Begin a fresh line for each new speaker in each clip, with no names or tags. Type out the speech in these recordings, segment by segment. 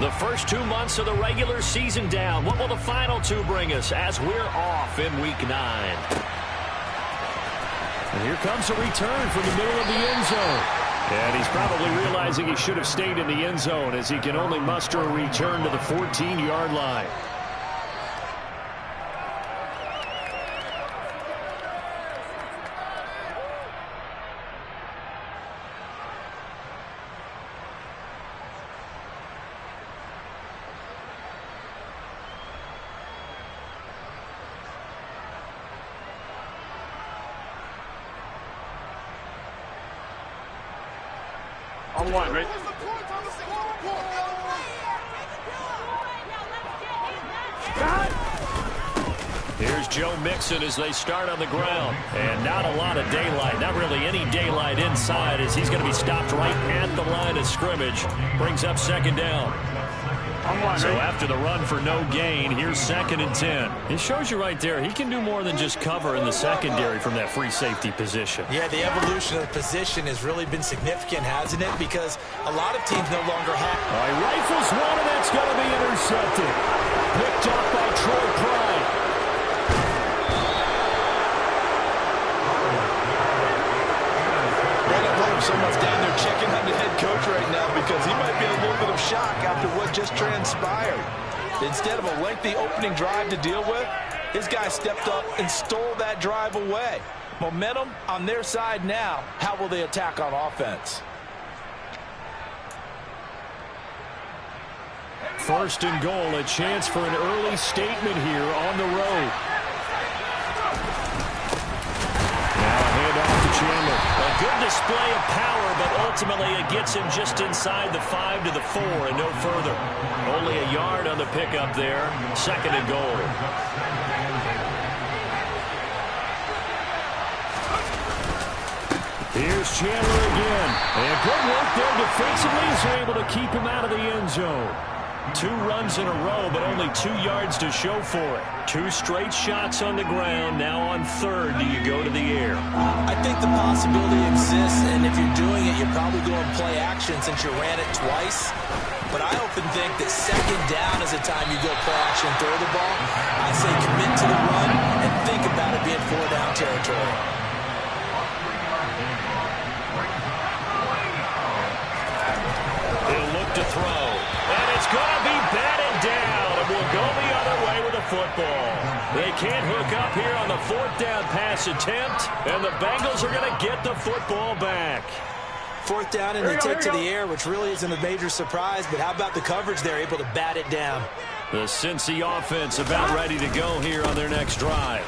The first 2 months of the regular season down. What will the final two bring us as we're off in Week 9? And here comes a return from the middle of the end zone. And he's probably realizing he should have stayed in the end zone as he can only muster a return to the 14-yard line.
On one, right?
Here's Joe Mixon as they start on the ground. And not a lot of daylight, not really any daylight inside as he's going to be stopped right at the line of scrimmage. Brings up second down. So after the run for no gain, here's 2nd and 10. It shows you right there, he can do more than just cover in the secondary from that free safety position.
Yeah, the evolution of the position has really been significant, hasn't it? Because a lot of teams no longer have.
All right, rifles one, and that's going to be intercepted. Picked up by Troy Pride.
Someone's down there checking on the head coach right now because he might be in a little bit of shock after what just transpired. Instead of a lengthy opening drive to deal with, his guy stepped up and stole that drive away. Momentum on their side now. How will they attack on offense?
First and goal, a chance for an early statement here on the road. Now a handoff to Chandler. A good display of power, but ultimately it gets him just inside the 5 to the 4 and no further. Only a yard on the pickup there. 2nd and goal. Here's Chandler again. And good work there defensively as they're able to keep him out of the end zone. 2 runs in a row, but only 2 yards to show for it. 2 straight shots on the ground. Now on 3rd, do you go to the air?
I think the possibility exists, and if you're doing it, you're probably going play action since you ran it twice. But I often think that 2nd down is the time you go play action, throw the ball. I say commit to the run and think about it being 4 down territory.
He'll look to throw. And it's going to be batted down. And we'll go the other way with the football. They can't hook up here on the 4th down pass attempt. And the Bengals are going to get the football back.
4th down and they take to the air, which really isn't a major surprise. But how about the coverage there, able to bat it down?
The Cincy offense about ready to go here on their next drive.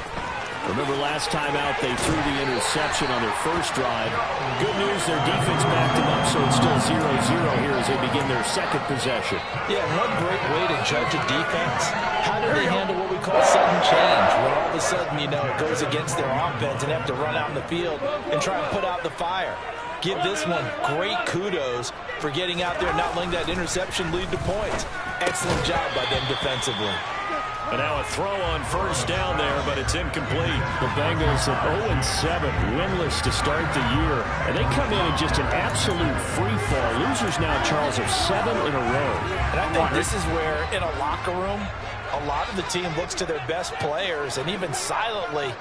Remember last time out they threw the interception on their first drive. Good news, their defense backed them up, so it's still 0-0 here as they begin their 2nd possession.
Yeah, one great way to judge a defense. How do they handle what we call sudden change? When all of a sudden, you know, it goes against their offense and have to run out in the field and try and put out the fire. Give this one great kudos for getting out there and not letting that interception lead to points. Excellent job by them defensively.
And now a throw on 1st down there, but it's incomplete. The Bengals at 0-7, winless to start the year. And they come in just an absolute free fall. Losers now, Charles, of 7 in a row.
And I think this is where, in a locker room, a lot of the team looks to their best players and even silently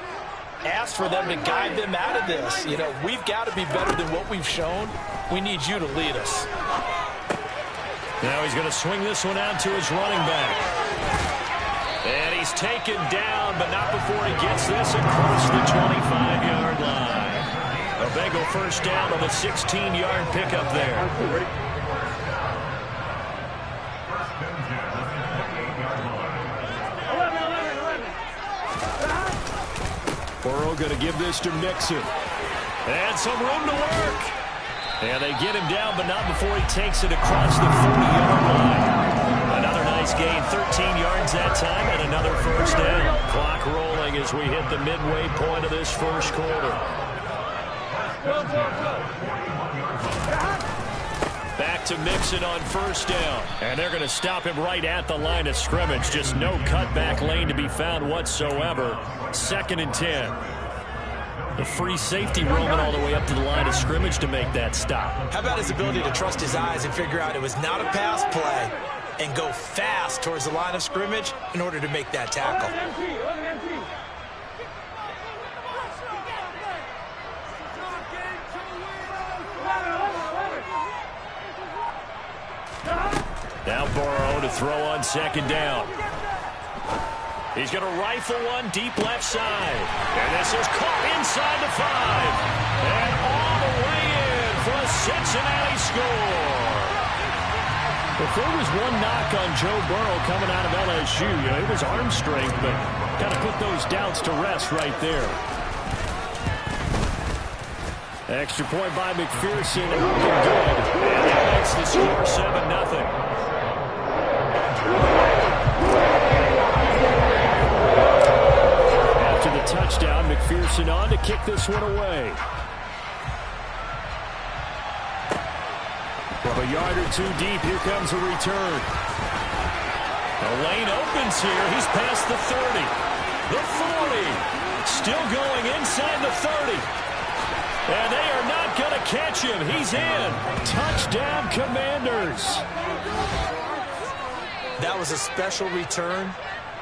asks for them to guide them out of this. You know, we've got to be better than what we've shown. We need you to lead us.
Now he's going to swing this one out to his running back. And he's taken down, but not before he gets this across the 25-yard line. A Bengal 1st down on the 16-yard pickup there. Burrow going to give this to Mixon. And some room to work. And they get him down, but not before he takes it across the 40-yard line. Another nice gain, 13 yards that time, and another 1st down. Clock rolling as we hit the midway point of this 1st quarter. Back to Mixon on 1st down. And they're going to stop him right at the line of scrimmage. Just no cutback lane to be found whatsoever. 2nd and 10. The free safety roaming all the way up to the line of scrimmage to make that stop.
How about his ability to trust his eyes and figure out it was not a pass play? and go fast towards the line of scrimmage in order to make that tackle.
Now Burrow to throw on second down. He's going to rifle one deep left side. And this is caught inside the 5. And all the way in for a Cincinnati score. If there was one knock on Joe Burrow coming out of LSU, it was arm strength, but kind of put those doubts to rest right there. Extra point by McPherson, looking good. And that makes the score 7-0. After the touchdown, McPherson on to kick this one away. From a yard or two deep, here comes a return. The lane opens here. He's past the 30. The 40. Still going inside the 30. And they are not going to catch him. He's in. Touchdown, Commanders.
That was a special return,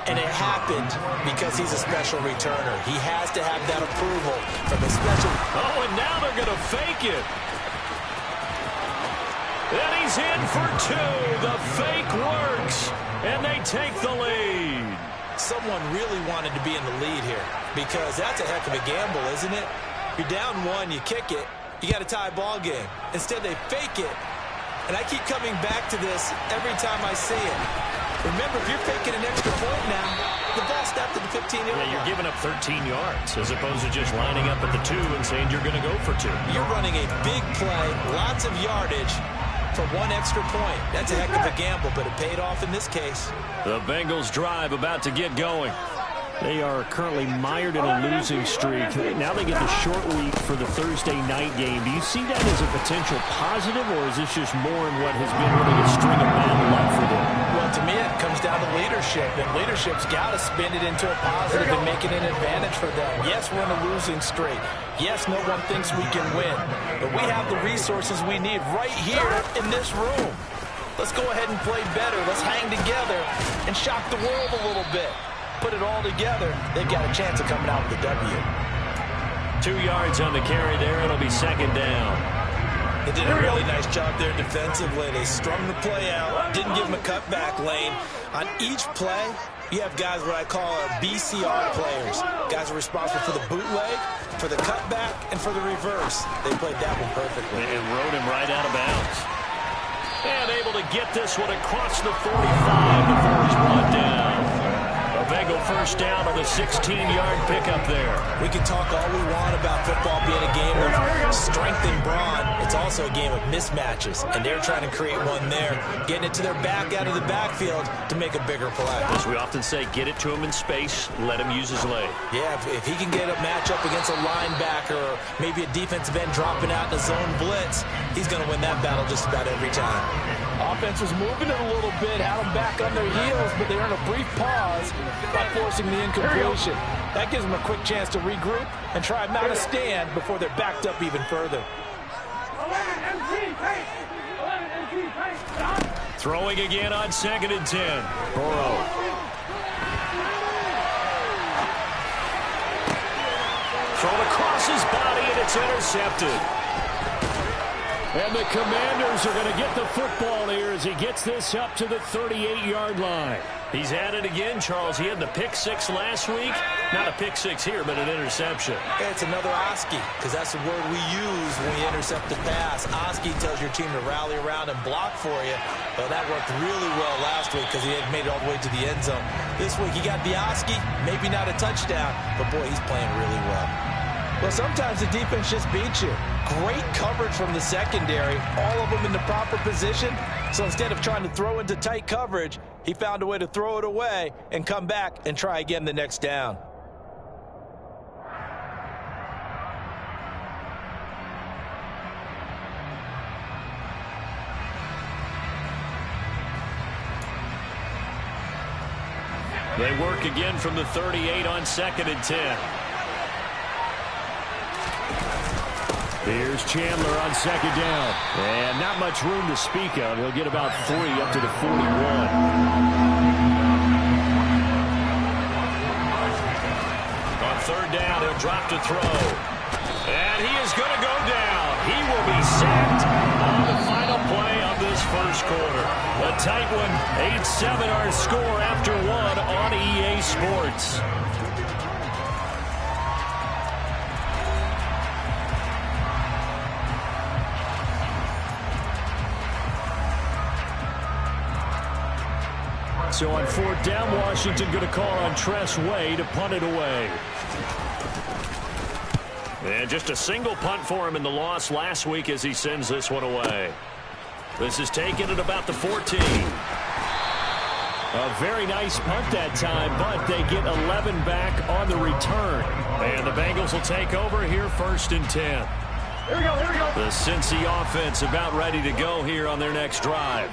and it happened because he's a special returner. He has to have that approval from a special...
Oh, and now they're going to fake it. And he's in for 2. The fake works, and they take the lead.
Someone really wanted to be in the lead here because that's a heck of a gamble, isn't it? You're down 1, you kick it, you got a tie ball game. Instead, they fake it. And I keep coming back to this every time I see it. Remember, if you're faking an extra point now, the ball stopped at the 15-yard line.
Yeah, you're giving up 13 yards as opposed to just lining up at the 2 and saying you're going to go for 2.
You're running a big play, lots of yardage for 1 extra point. That's a heck of a gamble, but it paid off in this case.
The Bengals drive about to get going. They are currently mired in a losing streak. Now they get the short week for the Thursday night game. Do you see that as a potential positive, or is this just more in what has been really a string of bad luck for them?
Well, to me, it comes down to leadership, and leadership's got to spin it into a positive and make it an advantage for them. Yes, we're in a losing streak. Yes, no one thinks we can win, but we have the resources we need right here in this room. Let's go ahead and play better. Let's hang together and shock the world a little bit. Put it all together, they've got a chance of coming out with a W.
2 yards on the carry there. It'll be second down.
They did a really nice job there defensively. They strung the play out, didn't give them a cutback lane. On each play, you have guys what I call our BCR players. Guys are responsible for the bootleg, for the cutback, and for the reverse. They played that one perfectly.
And rode him right out of bounds. And able to get this one across the 45 before he's brought down. Bengal first down on the 16-yard pickup there.
We can talk all we want about football being a game of strength and brawn. It's also a game of mismatches, and they're trying to create one there, getting it to their back out of the backfield to make a bigger play.
As we often say, get it to him in space, let him use his leg.
Yeah, if he can get a matchup against a linebacker or maybe a defensive end dropping out in a zone blitz, he's going to win that battle just about every time.
Offense was moving it a little bit, had them back on their heels, but they earned a brief pause by forcing the incompletion. That gives them a quick chance to regroup and try and mount a stand before they're backed up even further.
Throwing again on 2nd and 10. Burrow. Thrown across his body, and it's intercepted. And the Commanders are going to get the football here as he gets this up to the 38-yard line. He's at it again, Charles. He had the pick 6 last week. Not a pick 6 here, but an interception.
It's another Oski, because that's the word we use when you intercept the pass. Oski tells your team to rally around and block for you. Well, that worked really well last week because he had made it all the way to the end zone. This week, he got the Oski, maybe not a touchdown, but boy, he's playing really well.
Well, sometimes the defense just beats you. Great coverage from the secondary, all of them in the proper position. So instead of trying to throw into tight coverage, he found a way to throw it away and come back and try again the next down.
They work again from the 38 on 2nd and 10. Here's Chandler on second down. And not much room to speak of. He'll get about 3 up to the 41. On third down, he'll drop to throw. And he is going to go down. He will be sacked on the final play of this first quarter. A tight one, 8-7 our score after 1 on EA Sports. So on fourth down, Washington going to call on Tress Way to punt it away. And just a single punt for him in the loss last week as he sends this one away. This is taken at about the 14. A very nice punt that time, but they get 11 back on the return. And the Bengals will take over here first and 10.
Here we go, here we go.
The Cincy offense about ready to go here on their next drive.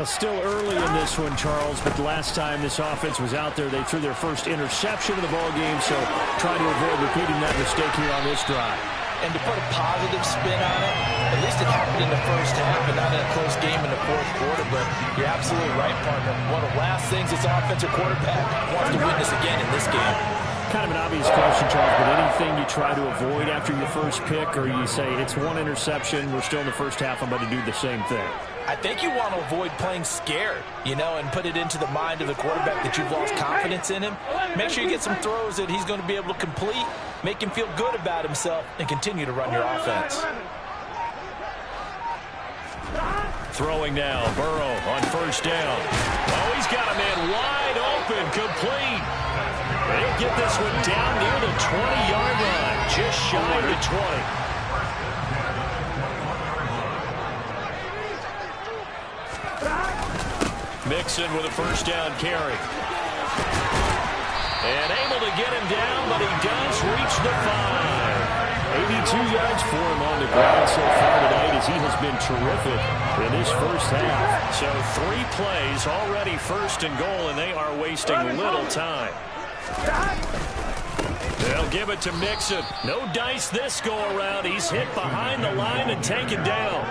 Still early in this one, Charles, but the last time this offense was out there, they threw their first interception of the ball game, so try to avoid repeating that mistake here on this drive.
And to put a positive spin on it, at least it happened in the first half and not in a close game in the fourth quarter, but you're absolutely right, partner. One of the last things this offensive quarterback wants to witness again in this game.
Kind of an obvious question, Charles, but anything you try to avoid after your first pick, or you say it's one interception, we're still in the first half, I'm going to do the same thing?
I think you want to avoid playing scared, and put it into the mind of the quarterback that you've lost confidence in him. Make sure you get some throws that he's going to be able to complete, make him feel good about himself, and continue to run your offense.
Throwing now, Burrow on first down. Oh, he's got a man wide open, complete. They'll get this one down near the 20-yard line, just shy of the 20. Mixon with a first down carry. And able to get him down, but he does reach the 5. 82 yards for him on the ground so far tonight as he has been terrific in this first half. So 3 plays already first and goal, and they are wasting little time. They'll give it to Mixon. No dice this go-around. He's hit behind the line and taken down.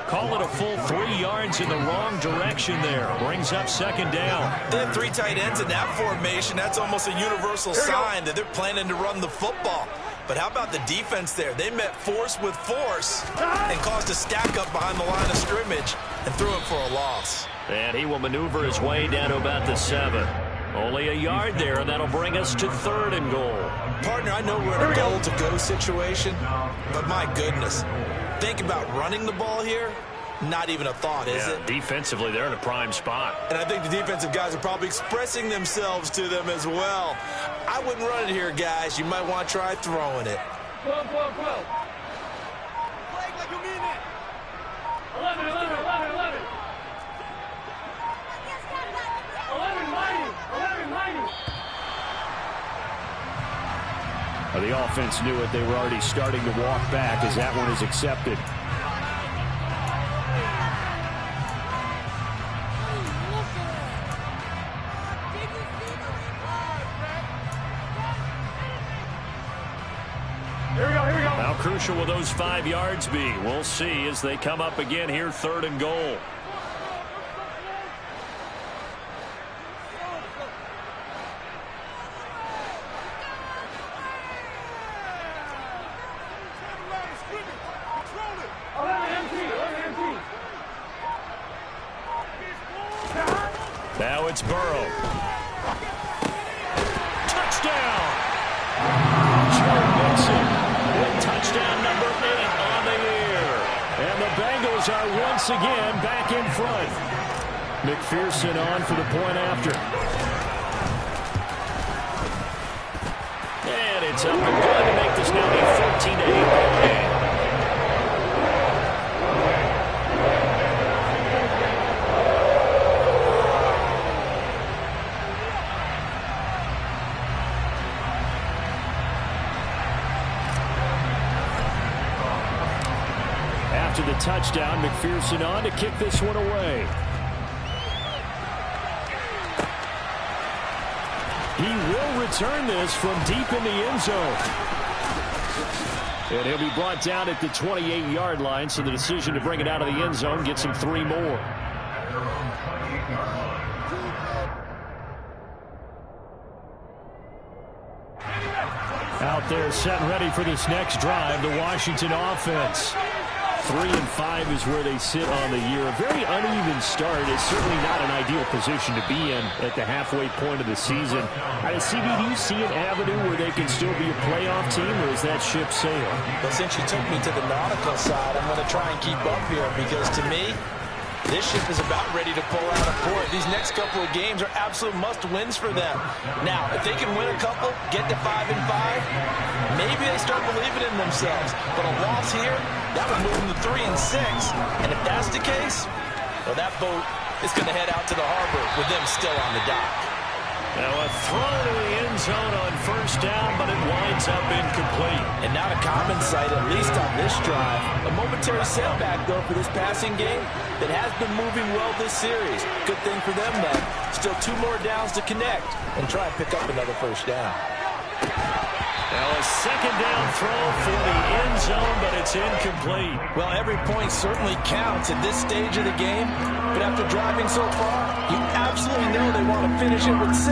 Call it a full 3 yards in the wrong direction there. Brings up second down.
They have 3 tight ends in that formation. That's almost a universal sign that they're planning to run the football. But how about the defense there? They met force with force and caused a stack up behind the line of scrimmage and threw it for a loss.
And he will maneuver his way down to about the 7. Only a yard there, and that'll bring us to third and goal.
Partner, I know we're in a goal-to-go situation, but my goodness. Think about running the ball here. Not even a thought, is it?
Defensively, they're in a prime spot.
And I think the defensive guys are probably expressing themselves to them as well. I wouldn't run it here, guys. You might want to try throwing it.
12. Play like you mean it. 11. 11 mighty.
The offense knew it. They were already starting to walk back as that one is accepted.
Here we go.
How crucial will those 5 yards be? We'll see as they come up again here, third and goal. Now it's Burrow. Touchdown! Joe Mixon with touchdown number 8 on the year. And the Bengals are once again back in front. McPherson on for the point after. And it's up and good to make this now a 14-8 ball game. After the touchdown, McPherson on to kick this one away. He will return this from deep in the end zone. And he'll be brought down at the 28-yard line, so the decision to bring it out of the end zone gets him 3 more. Out there set and ready for this next drive, the Washington offense. 3 and 5 is where they sit on the year. A very uneven start. It's certainly not an ideal position to be in at the halfway point of the season. CB, do you see an avenue where they can still be a playoff team, or is that ship sailed?
Well, since you took me to the nautical side, I'm going to try and keep up here because to me, this ship is about ready to pull out of port. These next couple of games are absolute must-wins for them. Now, if they can win a couple, get to 5 and 5, maybe they start believing in themselves. But a loss here, that would move them to 3 and 6. And if that's the case, well, that boat is going to head out to the harbor with them still on the dock.
Now a throw to the end zone on first down, but it winds up incomplete.
And not a common sight, at least on this drive. A momentary setback, though, for this passing game that has been moving well this series. Good thing for them, though. Still 2 more downs to connect and try and pick up another first down.
Now a second down throw for the end zone, but it's incomplete.
Well, every point certainly counts at this stage of the game, but after driving so far, you absolutely know they want to finish it with 6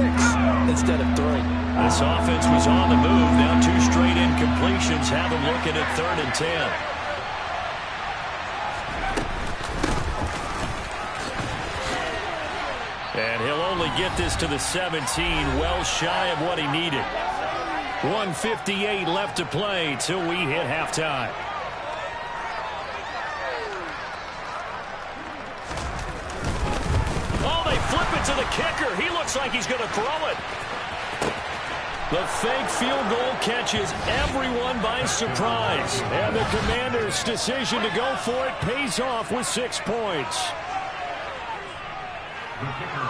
instead of 3.
This offense was on the move. Now 2 straight incompletions have them looking at 3rd and 10. And he'll only get this to the 17, well shy of what he needed. 1:58 left to play till we hit halftime. Oh, they flip it to the kicker. He looks like he's going to throw it. The fake field goal catches everyone by surprise. And the Commanders' decision to go for it pays off with 6 points.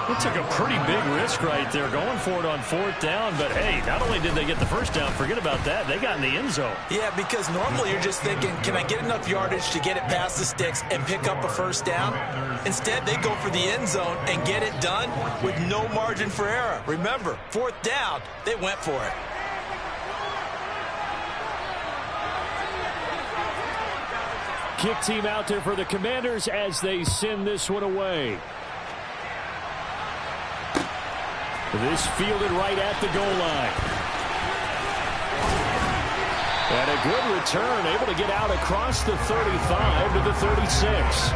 It took a pretty big risk right there going for it on 4th down. But, hey, not only did they get the first down, forget about that, they got in the end zone.
Yeah, because normally you're just thinking, can I get enough yardage to get it past the sticks and pick up a first down? Instead, they go for the end zone and get it done with no margin for error. Remember, 4th down, they went for it.
Kick team out there for the Commanders as they send this one away. This fielded right at the goal line. And a good return, able to get out across the 35 to the 36.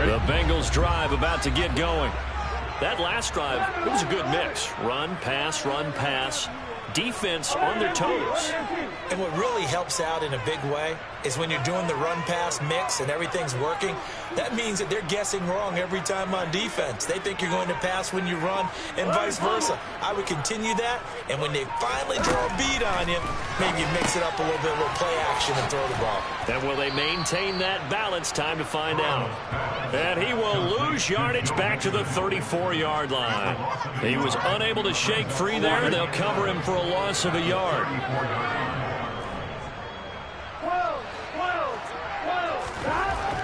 The Bengals drive about to get going. That last drive, it was a good mix. Run, pass, defense on their toes.
And what really helps out in a big way is when you're doing the run-pass mix and everything's working, that means that they're guessing wrong every time on defense. They think you're going to pass when you run and vice versa. I would continue that, and when they finally draw a bead on you, maybe you mix it up a little bit, a little play action and throw the ball.
And will they maintain that balance? Time to find out. And he will lose yardage back to the 34-yard line. He was unable to shake free there. They'll cover him for a loss of a yard.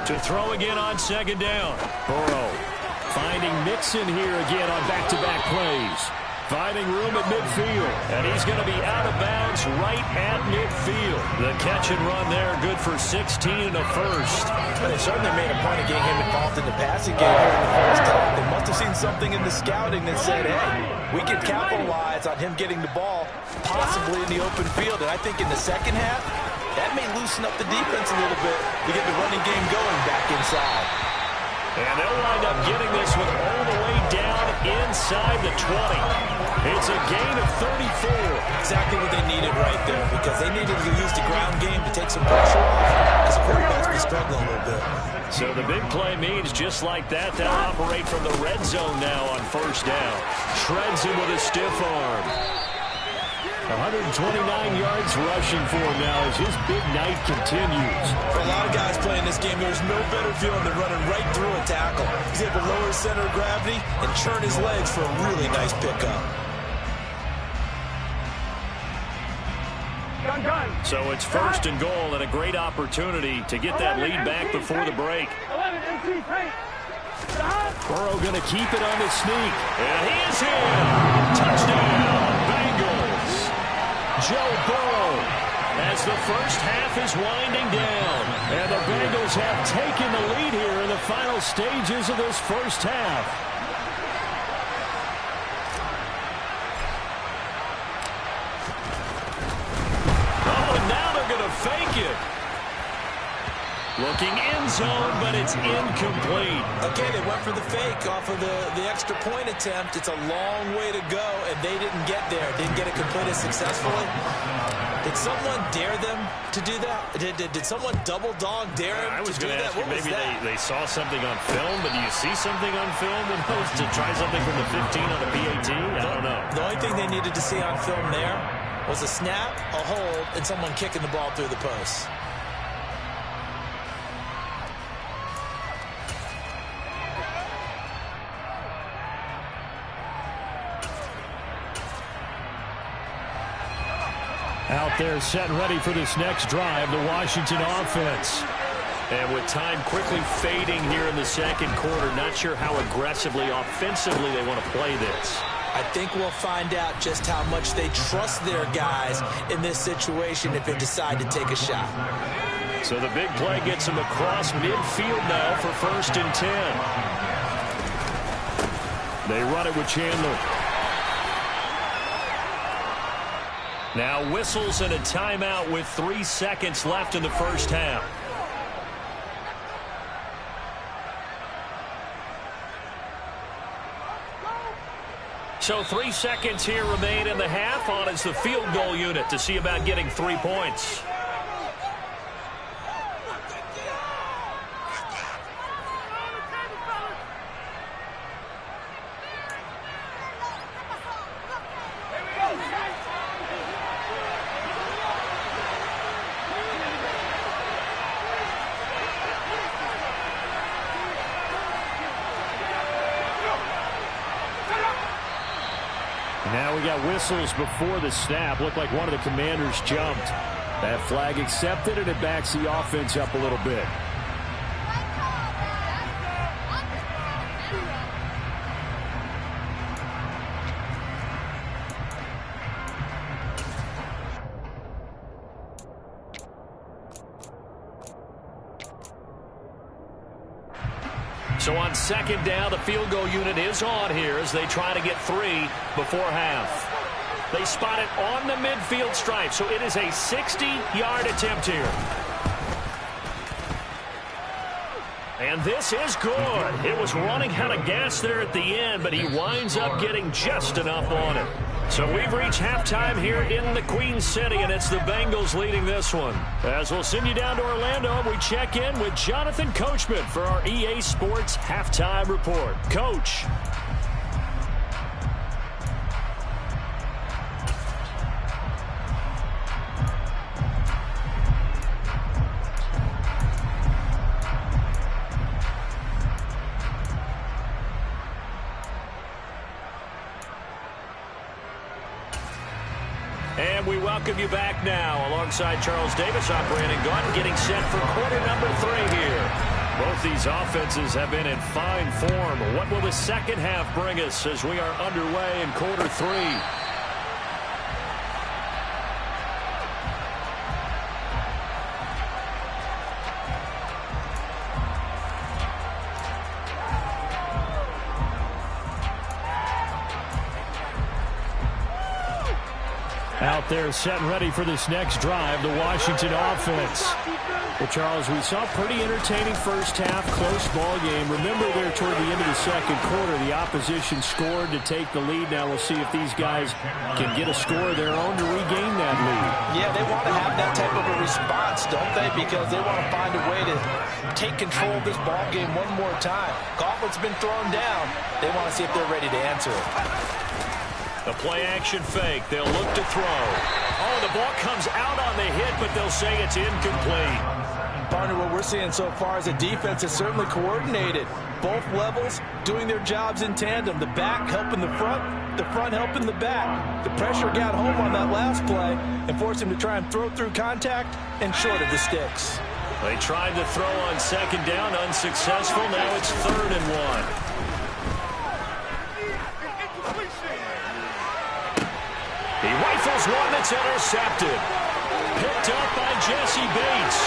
To throw again on 2nd down. Burrow finding Mixon here again on back-to-back plays. Finding room at midfield. And he's going to be out of bounds right at midfield. The catch and run there, good for 16 and a first.
But they certainly made a point of getting him involved in the passing game here in the first half. They must have seen something in the scouting that said, hey, we can capitalize on him getting the ball, possibly in the open field. And I think in the second half, that may loosen up the defense a little bit to get the running game going back inside.
And they'll wind up getting this one all the way down inside the 20. It's a gain of 34.
Exactly what they needed right there, because they needed to use the ground game to take some pressure off as the quarterback's been struggling a little bit.
So the big play means just like that, they'll operate from the red zone now on first down. Shreds him with a stiff arm. 129 yards rushing for him now as his big night continues.
For a lot of guys playing this game, there's no better feeling than running right through a tackle. He's able to lower his center of gravity and churn his legs for a really nice pickup.
So it's first and goal and a great opportunity to get that lead back before the break.
11, MC, paint.
Burrow going to keep it on the sneak. And he is in. Touchdown, Bengals. Joe Burrow as the first half is winding down. And the Bengals have taken the lead here in the final stages of this first half. Oh, and now they're going to fake it. Looking end zone, but it's incomplete.
Okay, they went for the fake off of the extra point attempt. It's a long way to go, and they didn't get there. Didn't get it completed successfully. Did someone dare them to do that? Did someone double dog dare them
I was
to do
going to
that?
ask you,
What was
maybe
that?
they saw something on film, but do you see something on film opposed to try something from the 15 on the PAT? I don't know.
The only thing they needed to see on film there was a snap, a hold, and someone kicking the ball through the post.
Out there set and ready for this next drive, the Washington offense. And with time quickly fading here in the second quarter, not sure how aggressively, offensively they want to play this.
I think we'll find out just how much they trust their guys in this situation if they decide to take a shot.
So the big play gets them across midfield now for 1st and 10. They run it with Chandler. Now whistles and a timeout with 3 seconds left in the first half. So 3 seconds here remain in the half. On is the field goal unit to see about getting 3 points. Now we got whistles before the snap. Looked like one of the commanders jumped. That flag accepted, and it backs the offense up a little bit. So on second down, the field goal unit is on here as they try to get 3 before half. They spot it on the midfield stripe, so it is a 60-yard attempt here. And this is good. It was running out of gas there at the end, but he winds up getting just enough on it. So we've reached halftime here in the Queen City, and it's the Bengals leading this one. As we'll send you down to Orlando, we check in with Jonathan Coachman for our EA Sports Halftime Report. Coach. And we welcome you back now alongside Charles Davis, operating gun, getting set for quarter number 3 here. Both these offenses have been in fine form. What will the second half bring us as we are underway in quarter 3? Out there set and ready for this next drive, the Washington offense. Well, Charles, we saw a pretty entertaining first half, close ball game. Remember there toward the end of the second quarter, the opposition scored to take the lead. Now we'll see if these guys can get a score of their own to regain that lead.
Yeah, they want to have that type of a response, don't they? Because they want to find a way to take control of this ball game one more time. Gauntlet's been thrown down. They want to see if they're ready to answer it.
The play-action fake. They'll look to throw. Oh, the ball comes out on the hit, but they'll say it's incomplete.
Barney, what we're seeing so far is the defense is certainly coordinated. Both levels doing their jobs in tandem. The back helping the front helping the back. The pressure got home on that last play and forced him to try and throw through contact and short of the sticks.
They tried to throw on second down, unsuccessful. Now it's 3rd and 1. He rifles one that's intercepted. Picked up by Jesse Bates.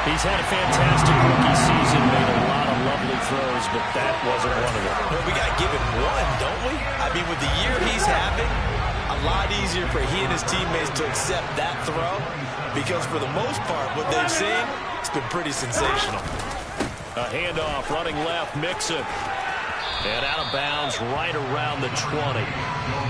He's had a fantastic rookie season, made a lot of lovely throws, but that wasn't one of them.
Well, we got to give him one, don't we? I mean, with the year he's having, a lot easier for he and his teammates to accept that throw because for the most part, what they've seen, it's been pretty sensational.
A handoff, running left, Mixon. And out of bounds right around the 20.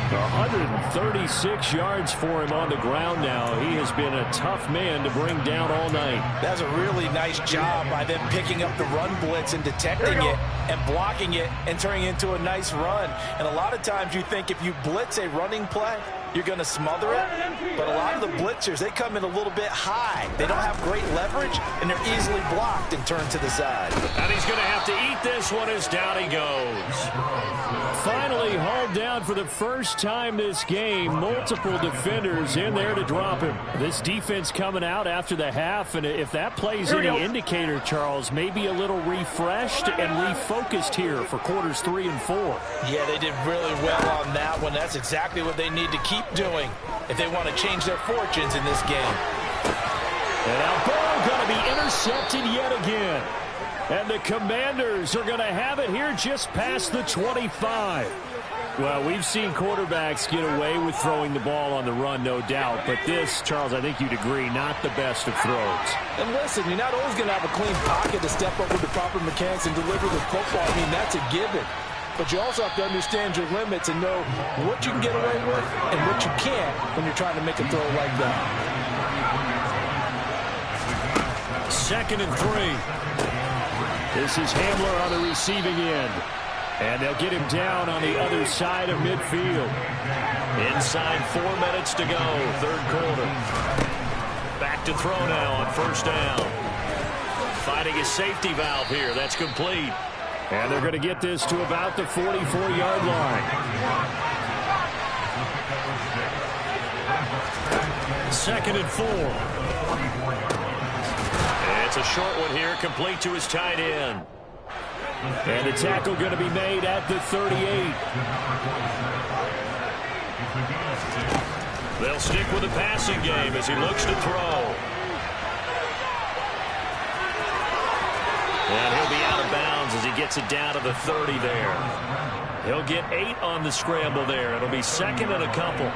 136 yards for him on the ground now. He has been a tough man to bring down all night.
That's a really nice job by them picking up the run blitz and detecting it and blocking it and turning it into a nice run. And a lot of times you think if you blitz a running play, you're going to smother it. But a lot of the blitzers, they come in a little bit high. They don't have great leverage, and they're easily blocked and turned to the side.
And he's going to have to eat this one as down he goes. Finally hauled down for the first time this game. Multiple defenders in there to drop him. This defense coming out after the half, and if that plays any indicator, Charles, maybe a little refreshed and refocused here for quarters 3 and 4.
Yeah, they did really well on that one. That's exactly what they need to keep doing if they want to change their fortunes in this game.
And now Burrow going to be intercepted yet again. And the Commanders are going to have it here just past the 25. Well, we've seen quarterbacks get away with throwing the ball on the run, no doubt. But this, Charles, I think you'd agree, not the best of throws.
And listen, you're not always going to have a clean pocket to step up with the proper mechanics and deliver the football. I mean, that's a given. But you also have to understand your limits and know what you can get away with and what you can't when you're trying to make a throw like that.
2nd and 3. This is Hamler on the receiving end. And they'll get him down on the other side of midfield. Inside 4 minutes to go, 3rd quarter. Back to throw now on 1st down. Finding a safety valve here. That's complete. And they're going to get this to about the 44-yard line. 2nd and 4. It's a short one here, complete to his tight end. And the tackle going to be made at the 38. They'll stick with the passing game as he looks to throw. And he'll be out of bounds as he gets it down to the 30 there. He'll get 8 on the scramble there. It'll be 2nd and a couple.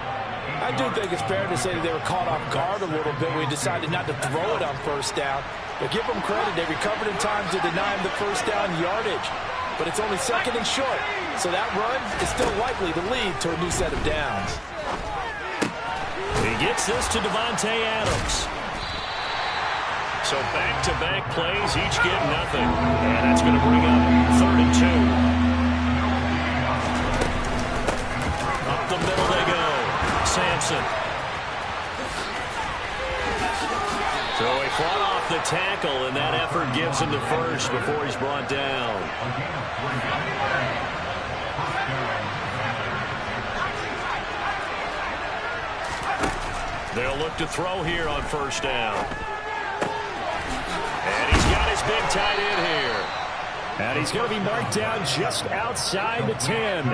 I do think it's fair to say that they were caught off guard a little bit when we decided not to throw it on 1st down. But give them credit. They recovered in time to deny him the 1st down yardage. But it's only 2nd and short. So that run is still likely to lead to a new set of downs.
He gets this to Devontae Adams. So back-to-back plays, each get nothing. And that's going to bring up 3rd and 2. Up the middle they go. Sampson. So he fought off the tackle, and that effort gives him the first before he's brought down. They'll look to throw here on 1st down. And he's got his big tight end here. And he's going to be marked down just outside the 10.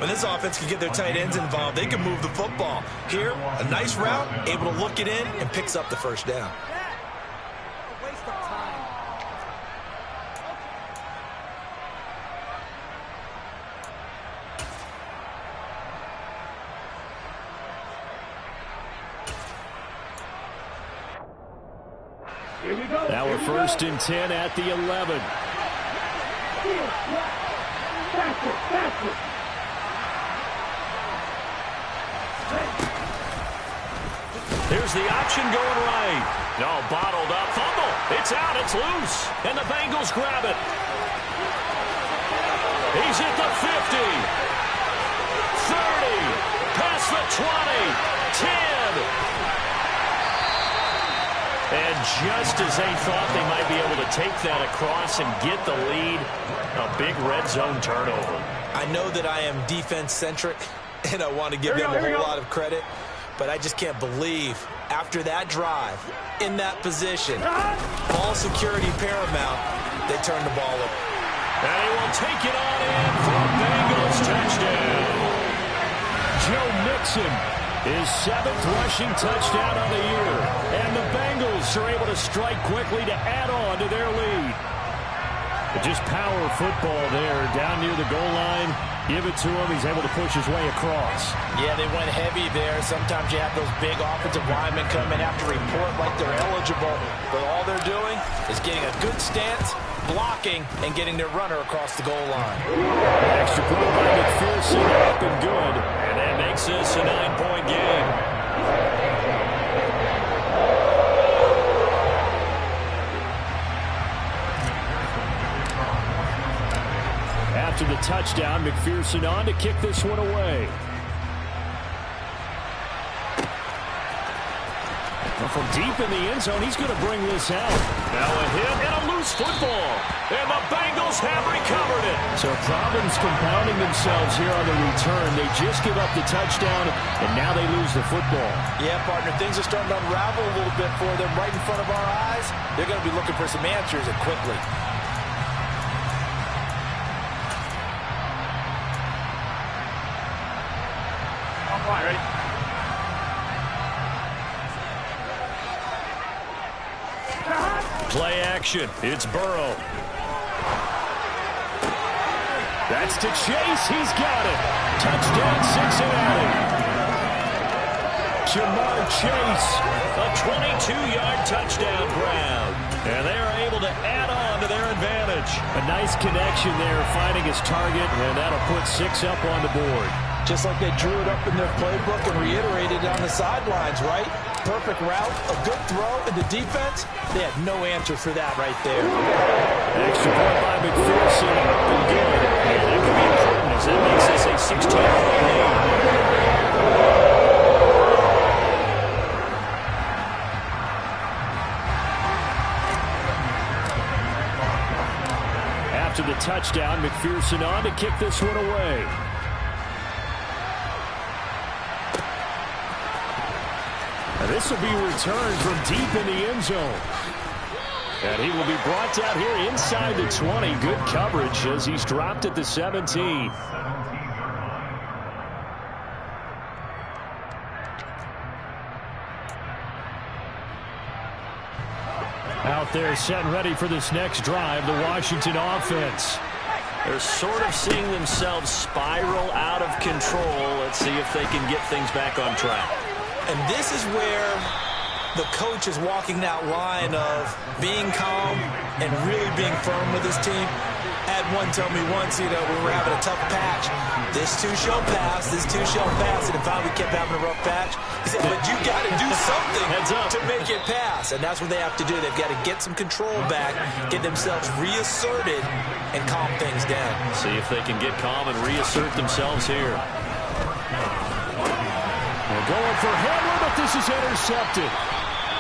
When this offense can get their tight ends involved, they can move the football. Here, a nice route, able to look it in, and picks up the 1st down.
Waste of time.
Here we go.
Now we're 1st and 10 at the 11.
Faster, faster.
Here's the option going right. No, bottled up. Fumble. It's out. It's loose. And the Bengals grab it. He's at the 50. 30. Past the 20. 10. And just as they thought they might be able to take that across and get the lead, a big red zone turnover.
I know that I am defense-centric, and I want to give them a whole lot of credit, but I just can't believe after that drive, in that position, ball security paramount, they turn the ball over.
And he will take it on in for a Bengals touchdown. Joe Mixon, his 7th rushing touchdown of the year. And the Bengals are able to strike quickly to add on to their lead. But just power football there, down near the goal line. Give it to him. He's able to push his way across.
Yeah, they went heavy there. Sometimes you have those big offensive linemen come and have to report like they're eligible. But all they're doing is getting a good stance, blocking, and getting their runner across the goal line.
Extra point by McPherson, up and good. And that makes this a 9-point game. After the touchdown, McPherson on to kick this one away. From deep in the end zone, he's going to bring this out. Now a hit and a loose football. And the Bengals have recovered it. So problems compounding themselves here on the return. They just give up the touchdown, and now they lose the football.
Yeah, partner, things are starting to unravel a little bit for them right in front of our eyes. They're going to be looking for some answers, and quickly.
Ready?
Play action. It's Burrow. That's to Chase. He's got it. Touchdown, Cincinnati. Jamar Chase, a 22-yard touchdown grab. And they are able to add on to their advantage. A nice connection there, finding his target, and that'll put 6 up on the board.
Just like they drew it up in their playbook and reiterated it on the sidelines, right? Perfect route, a good throw, and the defense, they had no answer for that right there.
Extra point by McPherson, up and good. And that could be important as that makes this a 16-point lead. After the touchdown, McPherson on to kick this one away. This will be returned from deep in the end zone. And he will be brought down here inside the 20. Good coverage as he's dropped at the 17. Out there set and ready for this next drive, the Washington offense. They're sort of seeing themselves spiral out of control. Let's see if they can get things back on track.
And this is where the coach is walking that line of being calm and really being firm with his team. Had one tell me once, we were having a tough patch. This too shall pass, this too shall pass. And finally we kept having a rough patch. He said, but you got to do something to make it pass. And that's what they have to do. They've got to get some control back, get themselves reasserted, and calm things down.
See if they can get calm and reassert themselves here. They're going for Hamler, but this is intercepted.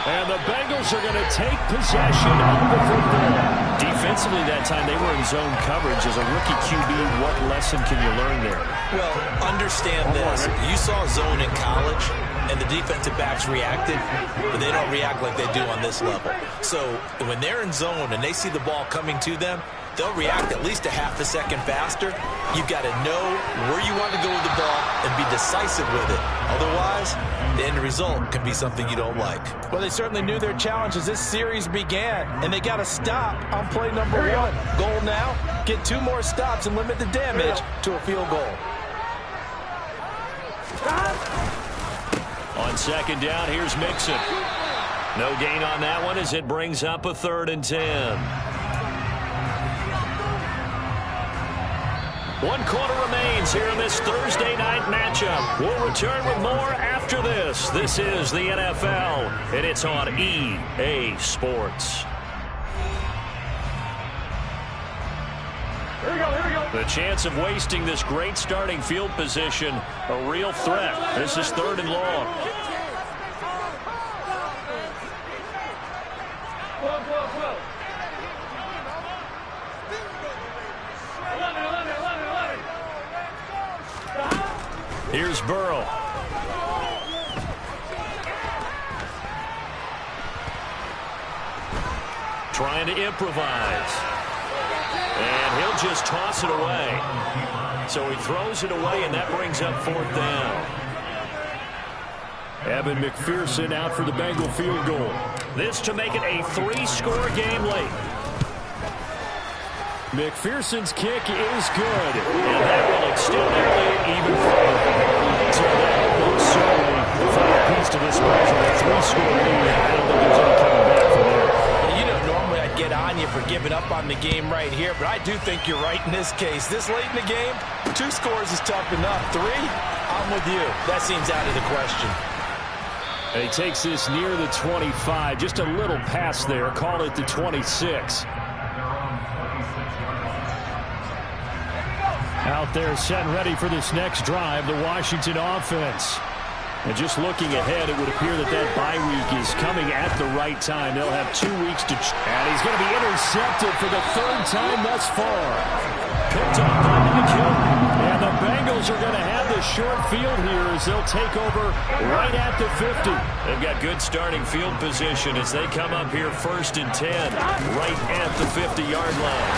And the Bengals are going to take possession of the football. Defensively that time, they were in zone coverage. As a rookie QB, what lesson can you learn there?
Well, understand this. You saw zone in college, and the defensive backs reacted, but they don't react like they do on this level. So when they're in zone and they see the ball coming to them, they'll react at least a half a second faster. You've got to know where you want to go with the ball and be decisive with it. Otherwise, the end result can be something you don't like.
Well, they certainly knew their challenge as this series began, and they got to stop on play number 1. Goal now, get 2 more stops and limit the damage to a field goal.
On second down, here's Mixon. No gain on that one as it brings up a 3rd and 10. 1 quarter remains here in this Thursday night matchup. We'll return with more after this. This is the NFL, and it's on EA Sports.
Here we go.
The chance of wasting this great starting field position, a real threat. This is 3rd and long. Here's Burrow. Trying to improvise. And he'll just toss it away. So he throws it away, and that brings up 4th down. Evan McPherson out for the Bengal field goal. This to make it a 3-score game late. McPherson's kick is good. And that will extend their lead even further. So that most certainly the final piece to this measure, a 3-score lead. I don't think there's any coming back from there.
You know, normally I'd get on you for giving up on the game right here, but I do think you're right in this case. This late in the game, 2 scores is tough enough. 3, I'm with you. That seems out of the question.
And he takes this near the 25. Just a little pass there. Call it the 26. Out there set and ready for this next drive, the Washington offense. And just looking ahead, it would appear that that bye week is coming at the right time. They'll have 2 weeks to... And he's going to be intercepted for the 3rd time thus far. Picked up by McKinnon. And the Bengals are going to have the short field here as they'll take over right at the 50. They've got good starting field position as they come up here 1st and 10, right at the 50-yard line.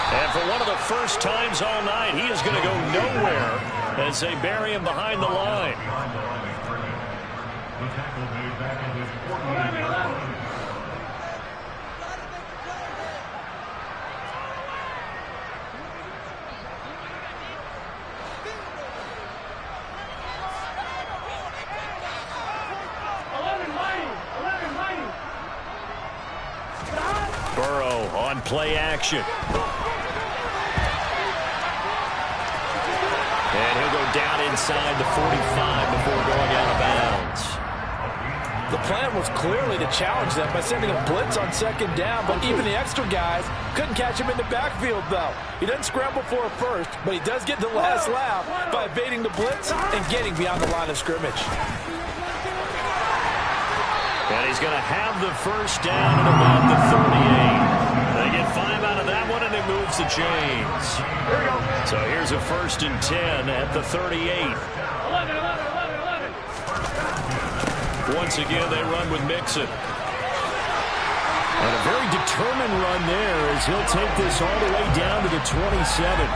And for one of the first times all night, he is going to go nowhere as they bury him behind the line. Burrow on play action. And he'll go down inside the 45 before going out of bounds.
The plan was clearly to challenge them by sending a blitz on 2nd down, but even the extra guys couldn't catch him in the backfield, though. He doesn't scramble for a first, but he does get the last laugh by evading the blitz and getting beyond the line of scrimmage.
And he's going to have the 1st down at about the 38. They get 5 out of that one, and it moves the chains. So here's a 1st and 10 at the 38. Once again, they run with Mixon. And a very determined run there as he'll take this all the way down to the 27.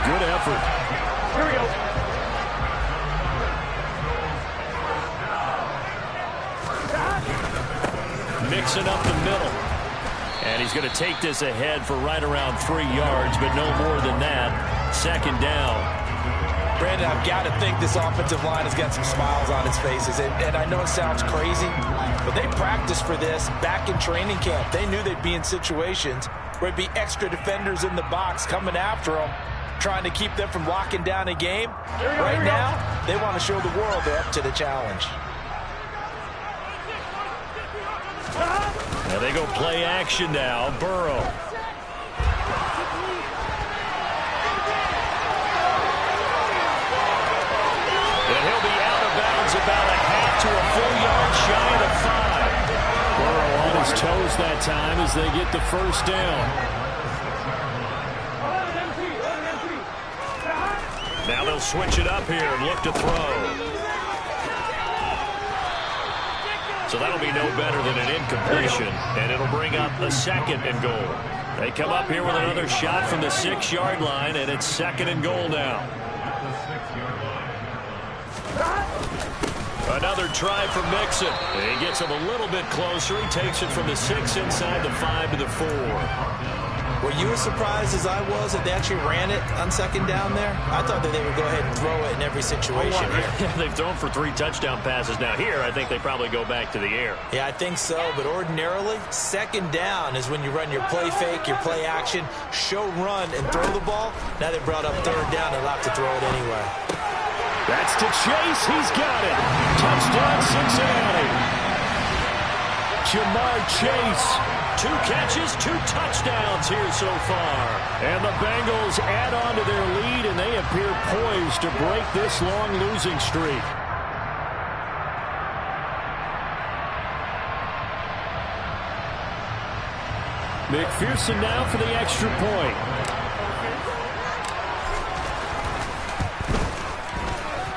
Good effort.
Here we go.
Mixon up the middle. And he's going to take this ahead for right around 3 yards, but no more than that. 2nd down.
Brandon, I've got to think this offensive line has got some smiles on its faces. And I know it sounds crazy, but they practiced for this back in training camp. They knew they'd be in situations where it'd be extra defenders in the box coming after them, trying to keep them from locking down a game. Right now, they want to show the world they're up to the challenge.
Now they go play action now. Burrow. And he'll be out of bounds about a half to a full yard shy of 5. Burrow on his toes that time as they get the 1st down. Now they'll switch it up here and look to throw. So that'll be no better than an incompletion, and it'll bring up a 2nd and goal. They come up here with another shot from the 6-yard line, and it's 2nd and goal now. Another try for Mixon. He gets him a little bit closer. He takes it from the 6 inside the 5 to the 4.
Were you as surprised as I was that they actually ran it on 2nd down there? I thought that they would go ahead and throw it in every situation here.
They've thrown for 3 touchdown passes. Now here, I think they probably go back to the air.
Yeah, I think so, but ordinarily, 2nd down is when you run your play fake, your play action, show run, and throw the ball. Now they brought up 3rd down and allowed to throw it anyway.
That's to Chase. He's got it. Touchdown, Cincinnati. Jamar Chase. 2 catches, 2 touchdowns here so far. And the Bengals add on to their lead, and they appear poised to break this long losing streak. McPherson now for the extra point.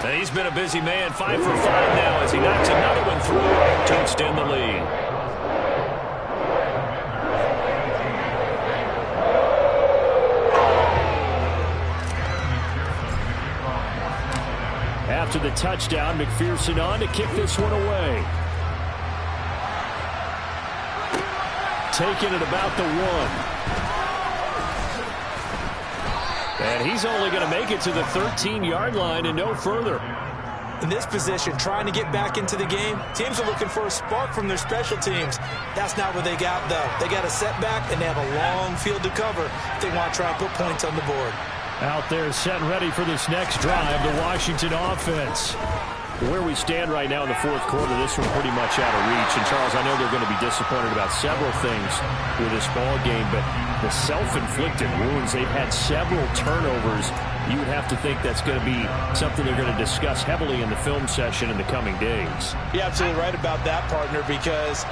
And he's been a busy man, 5 for 5 now as he knocks another one through to extend the lead. After the touchdown, McPherson on to kick this one away. Taking it about the 1. And he's only going to make it to the 13-yard line and no further.
In this position, trying to get back into the game, teams are looking for a spark from their special teams. That's not what they got, though. They got a setback, and they have a long field to cover if they want to try and put points on the board.
Out there set and ready for this next drive, the Washington offense. Where we stand right now in the fourth quarter, this one pretty much out of reach. And, Charles, I know they're going to be disappointed about several things with this ball game, but the self-inflicted wounds, they've had several turnovers. You would have to think that's going to be something they're going to discuss heavily in the film session in the coming days.
You're absolutely right about that, partner, because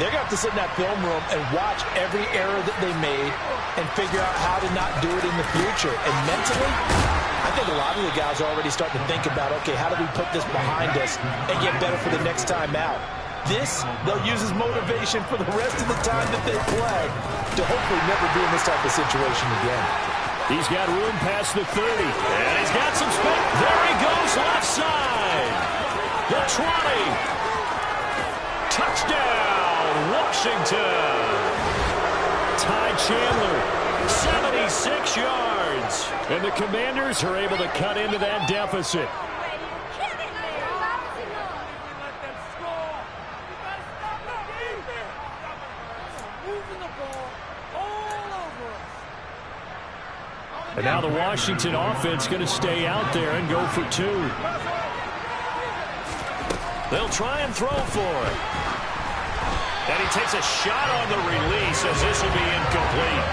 they're going to have to sit in that film room and watch every error that they made and figure out how to not do it in the future. And mentally, I think a lot of the guys are already starting to think about, okay, how do we put this behind us and get better for the next time out? This, they'll use as motivation for the rest of the time that they play to hopefully never be in this type of situation again.
He's got room past the 30, and he's got some space. There he goes, left side. The 20. Touchdown, Washington. Ty Chandler, 76 yards. And the Commanders are able to cut into that deficit. And now the Washington offense going to stay out there and go for 2. They'll try and throw for it. And he takes a shot on the release as this will be incomplete.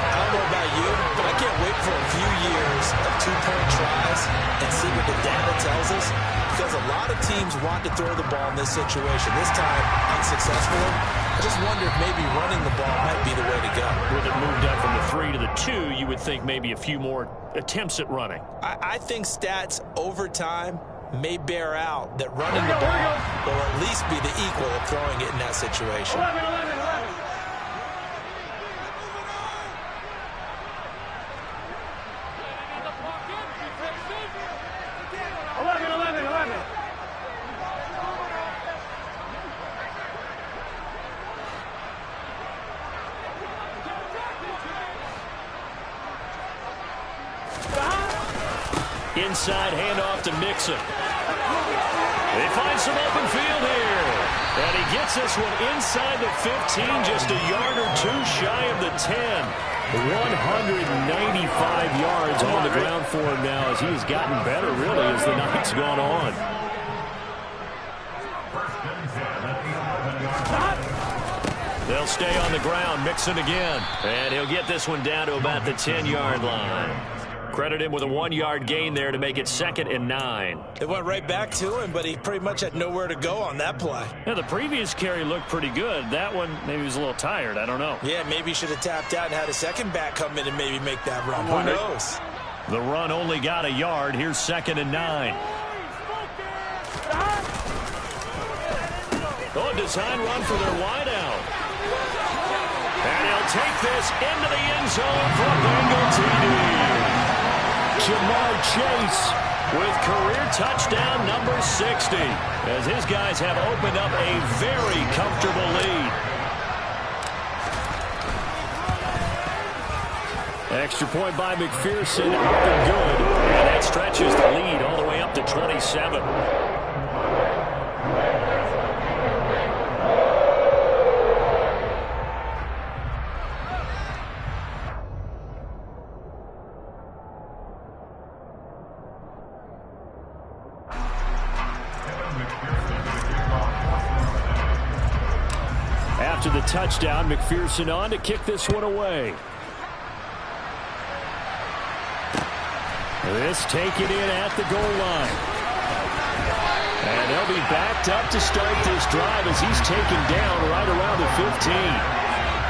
I don't know about you, but I can't wait for a few years of 2-point tries and see what the data tells us. Because a lot of teams want to throw the ball in this situation. This time, unsuccessfully. I just wonder if maybe running the ball might be the way to go.
With it moved up from the 3 to the 2, you would think maybe a few more attempts at running.
I think stats over time may bear out that running the ball will at least be the equal of throwing it in that situation.
11.
Inside handoff to Mixon. They find some open field here. And he gets this one inside the 15, just a yard or 2 shy of the 10. 195 yards on the ground for him now as he has gotten better, really, as the night's gone on. They'll stay on the ground, Mixon again. And he'll get this one down to about the 10-yard line. Credit him with a 1-yard gain there to make it 2nd and 9.
It went right back to him, but he pretty much had nowhere to go on that play.
Yeah, the previous carry looked pretty good. That one, maybe he was a little tired. I don't know.
Yeah, maybe he should have tapped out and had a second back come in and maybe make that run. Who knows?
The run only got a yard. Here's 2nd and 9. Oh, design run for their wideout. And he'll take this into the end zone for a Bengal TD. Jamar Chase with career touchdown number 60 as his guys have opened up a very comfortable lead. Extra point by McPherson, up and good. And that stretches the lead all the way up to 27. After the touchdown, McPherson on to kick this one away. This taken in at the goal line. And they'll be backed up to start this drive as he's taken down right around the 15.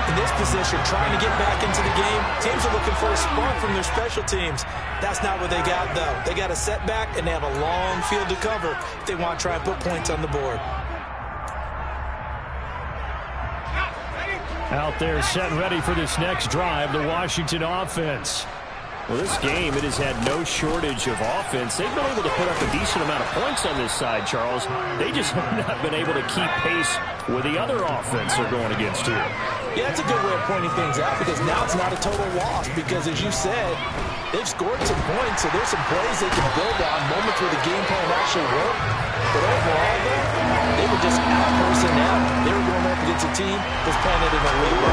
In this position, trying to get back into the game, teams are looking for a spark from their special teams. That's not what they got, though. They got a setback, and they have a long field to cover if they want to try and put points on the board.
Out there set and ready for this next drive, the Washington offense. Well, this game, it has had no shortage of offense. They've been able to put up a decent amount of points on this side, Charles. They just have not been able to keep pace with the other offense they're going against here.
Yeah, that's a good way of pointing things out because now it's not a total loss because, as you said, they've scored some points, so there's some plays they can build on, moments where the game plan actually worked. But overall, though, they were just out personnel. They were going up against a team that's playing it in a league.